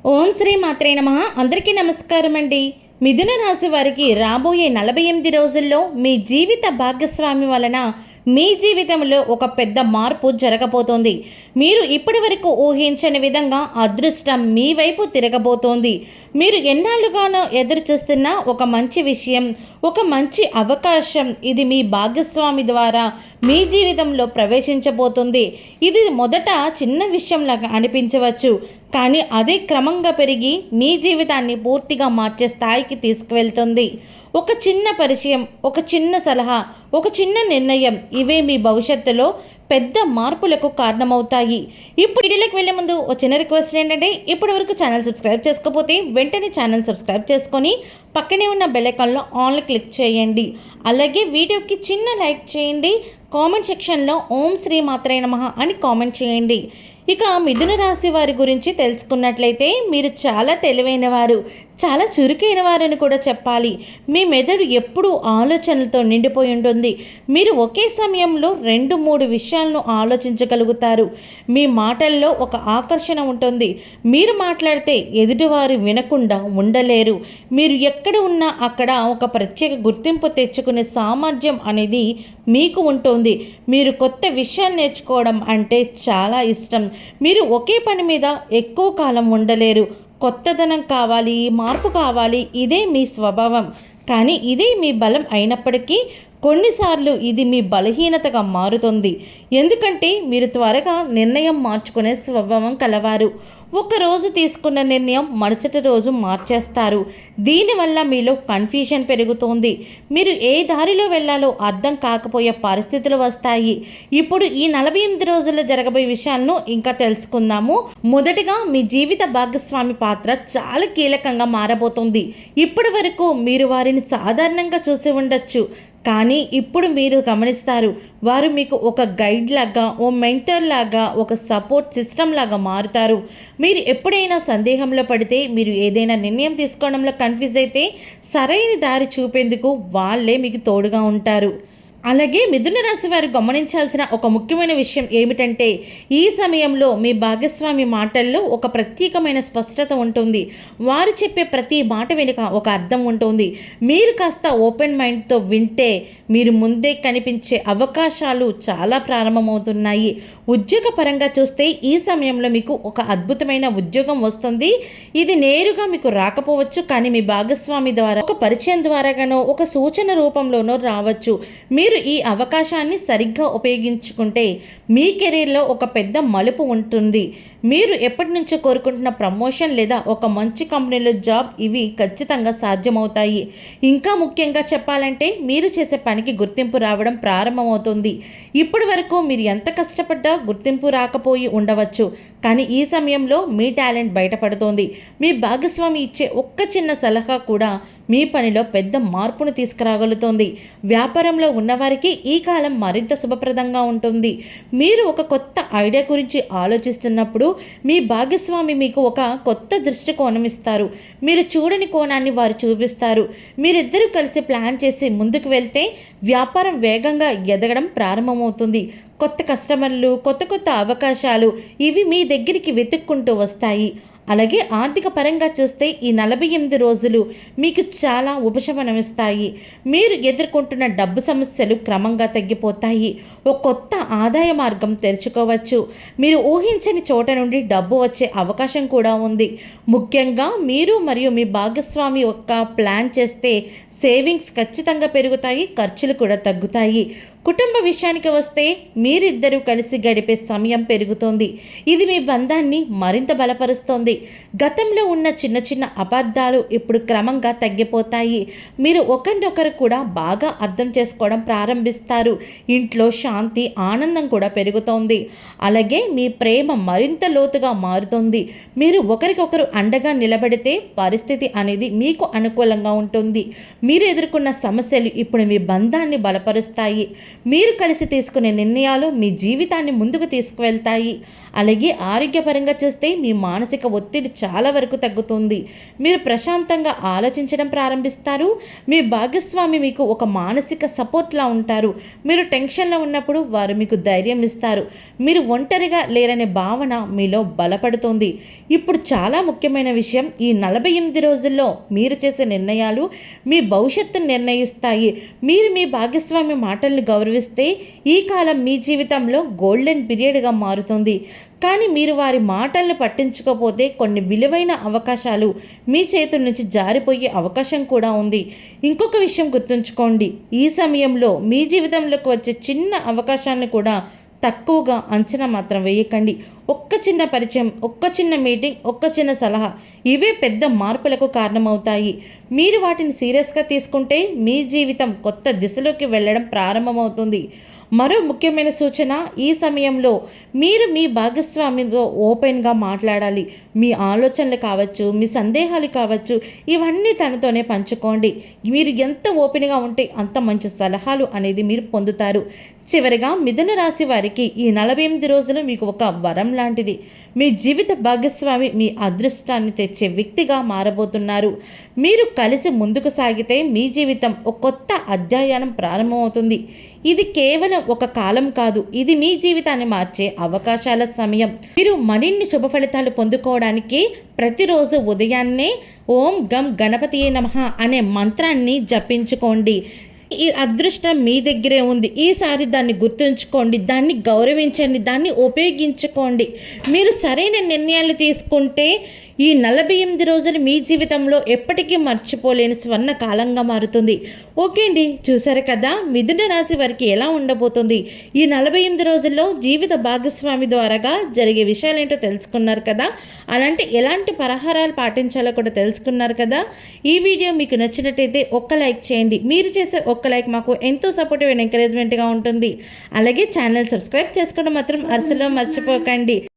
ఓం శ్రీ మాత్రే నమః. అందరికీ నమస్కారం అండి. మిథున రాశి వారికి రాబోయే 48 రోజుల్లో మీ జీవిత భాగస్వామి వలన మీ జీవితంలో ఒక పెద్ద మార్పు జరగబోతోంది. మీరు ఇప్పటి వరకు ఊహించని విధంగా అదృష్టం మీ వైపు తిరగబోతోంది. మీరు ఎన్నాళ్ళుగానో ఎదురు చూస్తున్న ఒక మంచి విషయం, ఒక మంచి అవకాశం ఇది మీ భాగస్వామి ద్వారా మీ జీవితంలో ప్రవేశించబోతుంది. ఇది మొదట చిన్న విషయంలాగా అనిపించవచ్చు, కానీ అదే క్రమంగా పెరిగి మీ జీవితాన్ని పూర్తిగా మార్చే స్థాయికి తీసుకువెళ్తుంది. ఒక చిన్న పరిచయం, ఒక చిన్న సలహా, ఒక చిన్న నిర్ణయం ఇవే మీ భవిష్యత్తులో పెద్ద మార్పులకు కారణమవుతాయి. ఇప్పుడు వీడియోలోకి వెళ్ళే ముందు ఒక చిన్న రిక్వెస్ట్ ఏంటంటే, ఇప్పటి వరకు ఛానల్ సబ్స్క్రైబ్ చేసుకోకపోతే వెంటనే ఛానల్ సబ్స్క్రైబ్ చేసుకొని పక్కనే ఉన్న బెల్ ఐకాన్లో ఆన్లో క్లిక్ చేయండి. అలాగే వీడియోకి చిన్న లైక్ చేయండి. కామెంట్ సెక్షన్లో ఓం శ్రీ మాత్రే నమః అని కామెంట్ చేయండి. ఇక మిథున రాశి వారి గురించి తెలుసుకున్నట్లయితే మీరు చాలా తెలివైన వారు, చాలా చురుకైన వారని కూడా చెప్పాలి. మీ మెదడు ఎప్పుడూ ఆలోచనలతో నిండిపోయి ఉంటుంది. మీరు ఒకే సమయంలో 2-3 విషయాలను ఆలోచించగలుగుతారు. మీ మాటల్లో ఒక ఆకర్షణ ఉంటుంది. మీరు మాట్లాడితే ఎదుటివారు వినకుండా ఉండలేరు. మీరు ఎక్కడ ఉన్నా అక్కడ ఒక ప్రత్యేక గుర్తింపు తెచ్చుకునే సామర్థ్యం అనేది మీకు ఉంటుంది. మీరు కొత్త విషయాలు నేర్చుకోవడం అంటే చాలా ఇష్టం. మీరు ఒకే పని మీద ఎక్కువ కాలం ఉండలేరు. కొత్తదనం కావాలి, మార్పు కావాలి, ఇదే మీ స్వభావం. కానీ ఇదే మీ బలం అయినప్పటికీ కొన్నిసార్లు ఇది మీ బలహీనతగా మారుతుంది. ఎందుకంటే మీరు త్వరగా నిర్ణయం మార్చుకునే స్వభావం కలవారు. ఒకరోజు తీసుకున్న నిర్ణయం మరుసటి రోజు మార్చేస్తారు. దీనివల్ల మీలో కన్ఫ్యూజన్ పెరుగుతుంది. మీరు ఏ దారిలో వెళ్ళాలో అర్థం కాకపోయే పరిస్థితులు వస్తాయి. ఇప్పుడు ఈ 48 రోజుల్లో జరగబోయే విషయాలను ఇంకా తెలుసుకుందాము. మొదటిగా మీ జీవిత భాగస్వామి పాత్ర చాలా కీలకంగా మారబోతుంది. ఇప్పటి వరకు మీరు వారిని సాధారణంగా చూసి ఉండొచ్చు, కానీ ఇప్పుడు మీరు గమనిస్తారు, వారు మీకు ఒక గైడ్ లాగా, ఓ మెంటర్ లాగా, ఒక సపోర్ట్ సిస్టమ్ లాగా మారుతారు. మీరు ఎప్పుడైనా సందేహంలో పడితే, మీరు ఏదైనా నిర్ణయం తీసుకోవడంలో కన్ఫ్యూజ్ అయితే సరైన దారి చూపేందుకు వాళ్ళే మీకు తోడుగా ఉంటారు. అలాగే మిథున రాశి వారు గమనించాల్సిన ఒక ముఖ్యమైన విషయం ఏమిటంటే, ఈ సమయంలో మీ భాగస్వామి మాటల్లో ఒక ప్రత్యేకమైన స్పష్టత ఉంటుంది. వారు చెప్పే ప్రతి మాట వెనుక ఒక అర్థం ఉంటుంది. మీరు కాస్త ఓపెన్ మైండ్తో వింటే మీరు ముందే కనిపించే అవకాశాలు చాలా ప్రారంభమవుతున్నాయి. ఉద్యోగ పరంగా చూస్తే ఈ సమయంలో మీకు ఒక అద్భుతమైన ఉద్యోగం వస్తుంది. ఇది నేరుగా మీకు రాకపోవచ్చు, కానీ మీ భాగస్వామి ద్వారా, ఒక పరిచయం ద్వారాగానో, ఒక సూచన రూపంలోనో రావచ్చు. మీరు ఈ అవకాశాన్ని సరిగ్గా ఉపయోగించుకుంటే మీ కెరీర్లో ఒక పెద్ద మలుపు ఉంటుంది. మీరు ఎప్పటి నుంచో కోరుకుంటున్న ప్రమోషన్ లేదా ఒక మంచి కంపెనీలో జాబ్ ఇవి ఖచ్చితంగా సాధ్యమవుతాయి. ఇంకా ముఖ్యంగా చెప్పాలంటే మీరు చేసే పనికి గుర్తింపు రావడం ప్రారంభమవుతుంది. ఇప్పటి వరకు మీరు ఎంత కష్టపడ్డా గుర్తింపు రాకపోయి ఉండవచ్చు, కానీ ఈ సమయంలో మీ టాలెంట్ బయటపడుతోంది. మీ భాగస్వామి ఇచ్చే ఒక్క చిన్న సలహా కూడా మీ పనిలో పెద్ద మార్పును తీసుకురాగలుగుతుంది. వ్యాపారంలో ఉన్నవారికి ఈ కాలం మరింత శుభప్రదంగా ఉంటుంది. మీరు ఒక కొత్త ఐడియా గురించి ఆలోచిస్తున్నప్పుడు మీ భాగస్వామి మీకు ఒక కొత్త దృష్టికోణం ఇస్తారు. మీరు చూడని కోణాన్ని వారు చూపిస్తారు. మీరిద్దరూ కలిసి ప్లాన్ చేసి ముందుకు వెళ్తే వ్యాపారం వేగంగా ఎదగడం ప్రారంభమవుతుంది. కొత్త కస్టమర్లు, కొత్త అవకాశాలు ఇవి మీ దగ్గరికి వెతుక్కుంటూ వస్తాయి. అలాగే ఆర్థిక పరంగా చూస్తే ఈ 48 రోజులు మీకు చాలా ఉపశమనమిస్తాయి. మీరు ఎదుర్కొంటున్న డబ్బు సమస్యలు క్రమంగా తగ్గిపోతాయి. ఒక కొత్త ఆదాయ మార్గం తెరుచుకోవచ్చు. మీరు ఊహించని చోట నుండి డబ్బు వచ్చే అవకాశం కూడా ఉంది. ముఖ్యంగా మీరు మరియు మీ భాగస్వామి యొక్క ప్లాన్ చేస్తే సేవింగ్స్ ఖచ్చితంగా పెరుగుతాయి, ఖర్చులు కూడా తగ్గుతాయి. కుటుంబ విషయానికి వస్తే మీరిద్దరూ కలిసి గడిపే సమయం పెరుగుతోంది. ఇది మీ బంధాన్ని మరింత బలపరుస్తోంది. గతంలో ఉన్న చిన్న అబద్ధాలు ఇప్పుడు క్రమంగా తగ్గిపోతాయి. మీరు ఒకరినొకరు కూడా బాగా అర్థం చేసుకోవడం ప్రారంభిస్తారు. ఇంట్లో శాంతి, ఆనందం కూడా పెరుగుతోంది. అలాగే మీ ప్రేమ మరింత లోతుగా మారుతుంది. మీరు ఒకరికొకరు అండగా నిలబడితే పరిస్థితి అనేది మీకు అనుకూలంగా ఉంటుంది. మీరు ఎదుర్కొన్న సమస్యలు ఇప్పుడు మీ బంధాన్ని బలపరుస్తాయి. మీరు కలిసి తీసుకునే నిర్ణయాలు మీ జీవితాన్ని ముందుకు తీసుకువెళ్తాయి. అలాగే ఆరోగ్యపరంగా చూస్తే మీ మానసిక ఒత్తిడి చాలా వరకు తగ్గుతుంది. మీరు ప్రశాంతంగా ఆలోచించడం ప్రారంభిస్తారు. మీ భాగస్వామి మీకు ఒక మానసిక సపోర్ట్లా ఉంటారు. మీరు టెన్షన్లో ఉన్నప్పుడు వారు మీకు ధైర్యం ఇస్తారు. మీరు ఒంటరిగా లేరనే భావన మీలో బలపడుతుంది. ఇప్పుడు చాలా ముఖ్యమైన విషయం, ఈ 48 రోజుల్లో మీరు చేసే నిర్ణయాలు మీ భవిష్యత్తును నిర్ణయిస్తాయి. మీరు మీ భాగస్వామి మాటలను గౌరవిస్తే ఈ కాలం మీ జీవితంలో గోల్డెన్ పీరియడ్గా మారుతుంది. కానీ మీరు వారి మాటలను పట్టించుకోకపోతే కొన్ని విలువైన అవకాశాలు మీ చేతుల నుంచి జారిపోయే అవకాశం కూడా ఉంది. ఇంకొక విషయం గుర్తుంచుకోండి, ఈ సమయంలో మీ జీవితంలోకి వచ్చే చిన్న అవకాశాలను కూడా తక్కువగా అంచనా మాత్రం వేయకండి. ఒక్క చిన్న పరిచయం, ఒక్క చిన్న మీటింగ్, ఒక్క చిన్న సలహా, ఇవే పెద్ద మార్పులకు కారణమవుతాయి. మీరు వాటిని సీరియస్గా తీసుకుంటే మీ జీవితం కొత్త దిశలోకి వెళ్ళడం ప్రారంభమవుతుంది. మరో ముఖ్యమైన సూచన, ఈ సమయంలో మీరు మీ భాగస్వామితో ఓపెన్గా మాట్లాడాలి. మీ ఆలోచనలు కావచ్చు, మీ సందేహాలు కావచ్చు, ఇవన్నీ తనతోనే పంచుకోండి. మీరు ఎంత ఓపెన్గా ఉంటే అంత మంచి సలహాలు అనేది మీరు పొందుతారు. చివరిగా మిథున రాశి వారికి ఈ 48 రోజులు మీకు ఒక వరం లాంటిది. మీ జీవిత భాగస్వామి మీ అదృష్టాన్ని తెచ్చే వ్యక్తిగా మారబోతున్నారు. మీరు కలిసి ముందుకు సాగితే మీ జీవితం ఒక కొత్త అధ్యాయం ప్రారంభమవుతుంది. ఇది కేవలం ఒక కాలం కాదు, ఇది మీ జీవితాన్ని మార్చే అవకాశాల సమయం. మీరు మరిన్ని శుభ ఫలితాలు పొందుకోవడానికి ప్రతిరోజు ఉదయాన్నే ఓం గం గణపతియే నమః అనే మంత్రాన్ని జపించుకోండి. ఈ అదృష్టం మీ దగ్గరే ఉంది. ఈసారి దాన్ని గుర్తుంచుకోండి, దాన్ని గౌరవించండి, దాన్ని ఉపయోగించుకోండి. మీరు సరైన నిర్ణయాలు తీసుకుంటే ఈ 48 రోజులు మీ జీవితంలో ఎప్పటికీ మర్చిపోలేని స్వర్ణ కాలంగా మారుతుంది. ఓకే అండి, చూసారు కదా మిథున రాశి వారికి ఎలా ఉండబోతుంది. ఈ 48 రోజుల్లో జీవిత భాగస్వామి ద్వారాగా జరిగే విషయాలు ఏంటో తెలుసుకున్నారు కదా. అలాంటి ఎలాంటి పరిహారాలు పాటించాలో కూడా తెలుసుకున్నారు కదా. ఈ వీడియో మీకు నచ్చినట్టయితే ఒక్క లైక్ చేయండి. మీరు చేసే ఒక్క లైక్ మాకు ఎంతో సపోర్టివ్ అండ్ ఎంకరేజ్మెంట్గా ఉంటుంది. అలాగే ఛానల్ సబ్స్క్రైబ్ చేసుకోవడం మాత్రం అసలు మర్చిపోకండి.